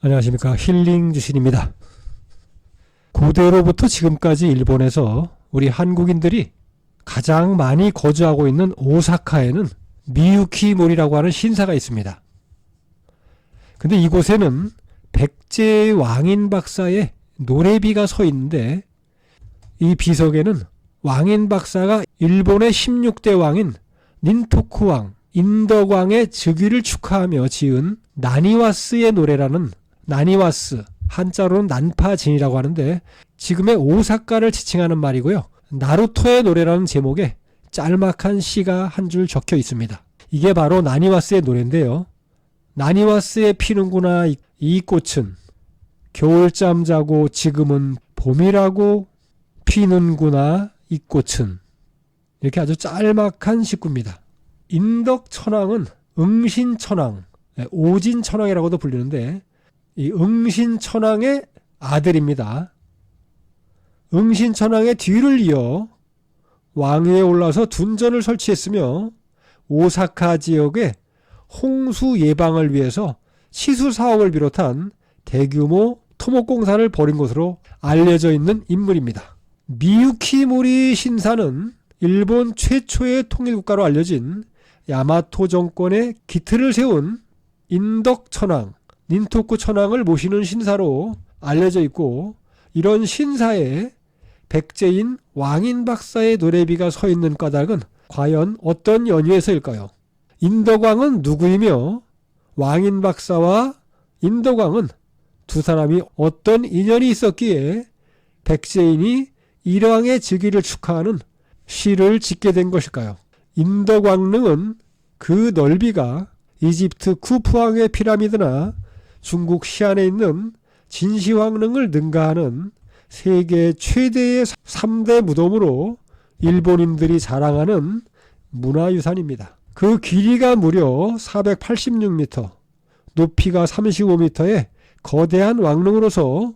안녕하십니까. 힐링 주신입니다. 고대로부터 지금까지 일본에서 우리 한국인들이 가장 많이 거주하고 있는 오사카에는 미유키모리라고 하는 신사가 있습니다. 근데 이곳에는 백제 왕인 박사의 노래비가 서 있는데, 이 비석에는 왕인 박사가 일본의 16대 왕인 닌토쿠 왕, 인덕왕의 즉위를 축하하며 지은 나니와스의 노래라는, 나니와스, 한자로는 난파진이라고 하는데 지금의 오사카를 지칭하는 말이고요. 나루토의 노래라는 제목의 짤막한 시가 한 줄 적혀 있습니다. 이게 바로 나니와스의 노래인데요. 나니와스에 피는구나 이 꽃은, 겨울잠 자고 지금은 봄이라고 피는구나 이 꽃은, 이렇게 아주 짤막한 시구입니다. 인덕천왕은 응신천왕, 오진천왕이라고도 불리는데 이 응신천왕의 아들입니다. 응신천왕의 뒤를 이어 왕위에 올라서 둔전을 설치했으며 오사카 지역의 홍수 예방을 위해서 치수 사업을 비롯한 대규모 토목공사를 벌인 것으로 알려져 있는 인물입니다. 미유키모리 신사는 일본 최초의 통일국가로 알려진 야마토 정권의 기틀을 세운 인덕천왕, 닌토쿠 천왕을 모시는 신사로 알려져 있고, 이런 신사에 백제인 왕인 박사의 노래비가 서 있는 까닭은 과연 어떤 연유에서일까요? 인덕왕은 누구이며 왕인 박사와 인덕왕은 두 사람이 어떤 인연이 있었기에 백제인이 일왕의 즉위를 축하하는 시를 짓게 된 것일까요? 인덕왕릉은 그 넓이가 이집트 쿠푸왕의 피라미드나 중국 시안에 있는 진시황릉을 능가하는 세계 최대의 3대 무덤으로 일본인들이 자랑하는 문화유산입니다. 그 길이가 무려 486m, 높이가 35m의 거대한 왕릉으로서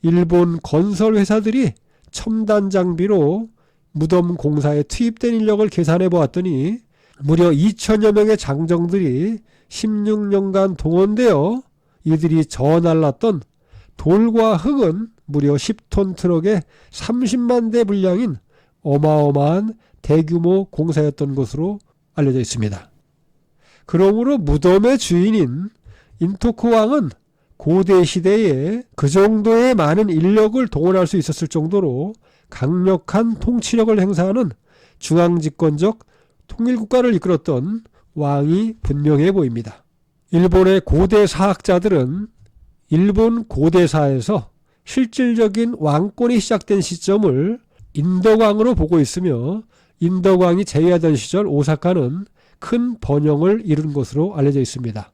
일본 건설 회사들이 첨단 장비로 무덤 공사에 투입된 인력을 계산해 보았더니 무려 2000여 명의 장정들이 16년간 동원되어 이들이 저날랐던 돌과 흙은 무려 10톤 트럭에 30만 대 분량인 어마어마한 대규모 공사였던 것으로 알려져 있습니다. 그러므로 무덤의 주인인 인토쿠 왕은 고대 시대에 그 정도의 많은 인력을 동원할 수 있었을 정도로 강력한 통치력을 행사하는 중앙집권적 통일국가를 이끌었던 왕이 분명해 보입니다. 일본의 고대 사학자들은 일본 고대사에서 실질적인 왕권이 시작된 시점을 인덕왕으로 보고 있으며, 인덕왕이 제위하던 시절 오사카는 큰 번영을 이룬 것으로 알려져 있습니다.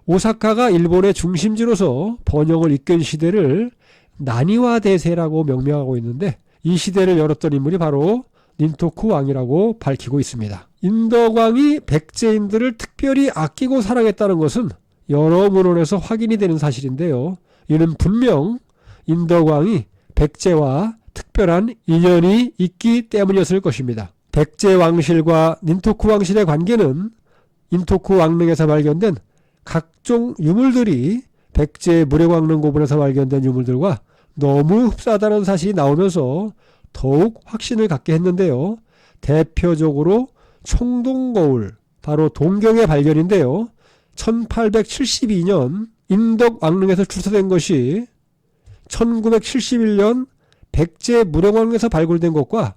오사카가 일본의 중심지로서 번영을 이끈 시대를 나니와 대세라고 명명하고 있는데, 이 시대를 열었던 인물이 바로 닌토쿠 왕이라고 밝히고 있습니다. 인덕왕이 백제인들을 특별히 아끼고 사랑했다는 것은 여러 문헌에서 확인이 되는 사실인데요. 이는 분명 인덕왕이 백제와 특별한 인연이 있기 때문이었을 것입니다. 백제 왕실과 닌토쿠 왕실의 관계는 인토쿠 왕릉에서 발견된 각종 유물들이 백제 무령왕릉 고분에서 발견된 유물들과 너무 흡사하다는 사실이 나오면서 더욱 확신을 갖게 했는데요. 대표적으로 청동거울, 바로 동경의 발견인데요. 1872년 인덕왕릉에서 출토된 것이 1971년 백제 무령왕릉에서 발굴된 것과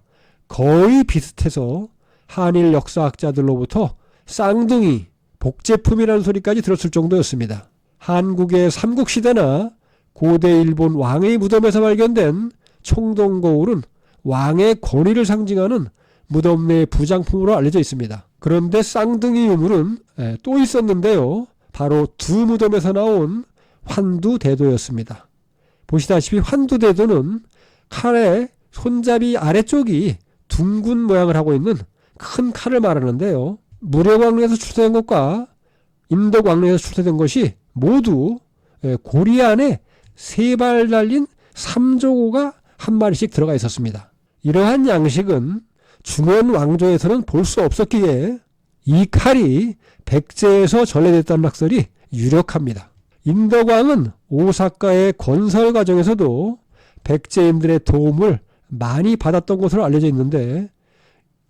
거의 비슷해서 한일 역사학자들로부터 쌍둥이, 복제품이라는 소리까지 들었을 정도였습니다. 한국의 삼국시대나 고대 일본 왕의 무덤에서 발견된 청동거울은 왕의 권위를 상징하는 무덤 내 부장품으로 알려져 있습니다. 그런데 쌍둥이 유물은 또 있었는데요. 바로 두 무덤에서 나온 환두대도였습니다. 보시다시피 환두대도는 칼의 손잡이 아래쪽이 둥근 모양을 하고 있는 큰 칼을 말하는데요. 무령왕릉에서 출토된 것과 인덕왕릉에서 출토된 것이 모두 고리 안에 3발 달린 삼조고가 한 마리씩 들어가 있었습니다. 이러한 양식은 중원 왕조에서는 볼 수 없었기에 이 칼이 백제에서 전래됐다는 학설이 유력합니다. 인덕왕은 오사카의 건설 과정에서도 백제인들의 도움을 많이 받았던 것으로 알려져 있는데,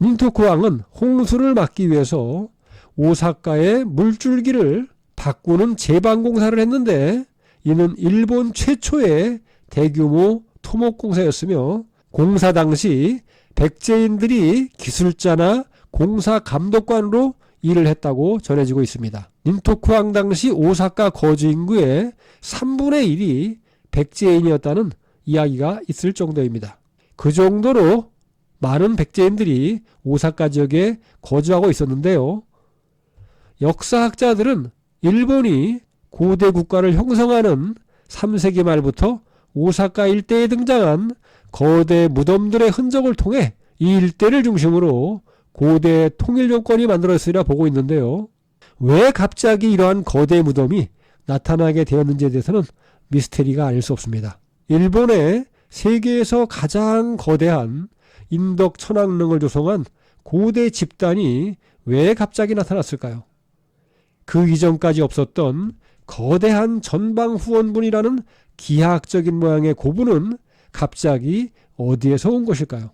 닌토쿠왕은 홍수를 막기 위해서 오사카의 물줄기를 바꾸는 제방공사를 했는데, 이는 일본 최초의 대규모 토목공사였으며 공사 당시 백제인들이 기술자나 공사 감독관으로 일을 했다고 전해지고 있습니다. 닌토쿠왕 당시 오사카 거주 인구의 3분의 1이 백제인이었다는 이야기가 있을 정도입니다. 그 정도로 많은 백제인들이 오사카 지역에 거주하고 있었는데요. 역사학자들은 일본이 고대 국가를 형성하는 3세기 말부터 오사카 일대에 등장한 거대 무덤들의 흔적을 통해 이 일대를 중심으로 고대 통일 정권이 만들어졌으리라 보고 있는데요. 왜 갑자기 이러한 거대 무덤이 나타나게 되었는지에 대해서는 미스테리가 아닐 수 없습니다. 일본의 세계에서 가장 거대한 인덕 천왕릉을 조성한 고대 집단이 왜 갑자기 나타났을까요? 그 이전까지 없었던 거대한 전방 후원분이라는 기하학적인 모양의 고분은 갑자기 어디에서 온 것일까요?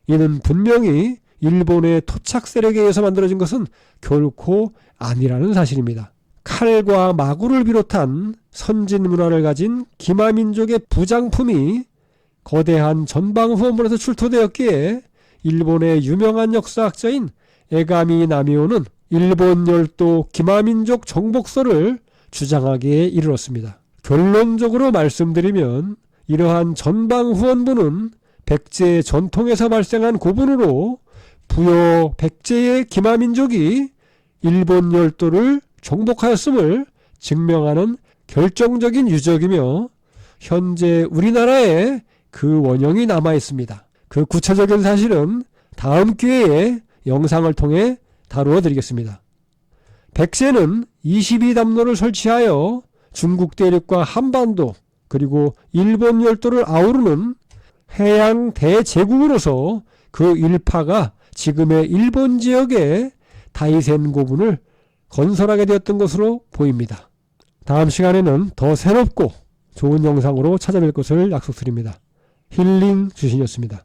이는 분명히 일본의 토착 세력에 의해서 만들어진 것은 결코 아니라는 사실입니다. 칼과 마구를 비롯한 선진 문화를 가진 기마민족의 부장품이 거대한 전방 후원분에서 출토되었기에 일본의 유명한 역사학자인 에가미 나미오는 일본 열도 기마민족 정복설을 주장하기에 이르렀습니다. 결론적으로 말씀드리면 이러한 전방 후원분은 백제 전통에서 발생한 고분으로 부여 백제의 기마민족이 일본 열도를 정복하였음을 증명하는 결정적인 유적이며 현재 우리나라에 그 원형이 남아 있습니다. 그 구체적인 사실은 다음 기회에 영상을 통해 다루어 드리겠습니다. 백제는 22담로를 설치하여 중국 대륙과 한반도 그리고 일본 열도를 아우르는 해양 대제국으로서 그 일파가 지금의 일본 지역에 다이센 고분을 건설하게 되었던 것으로 보입니다. 다음 시간에는 더 새롭고 좋은 영상으로 찾아뵐 것을 약속드립니다. 힐링 주신이었습니다.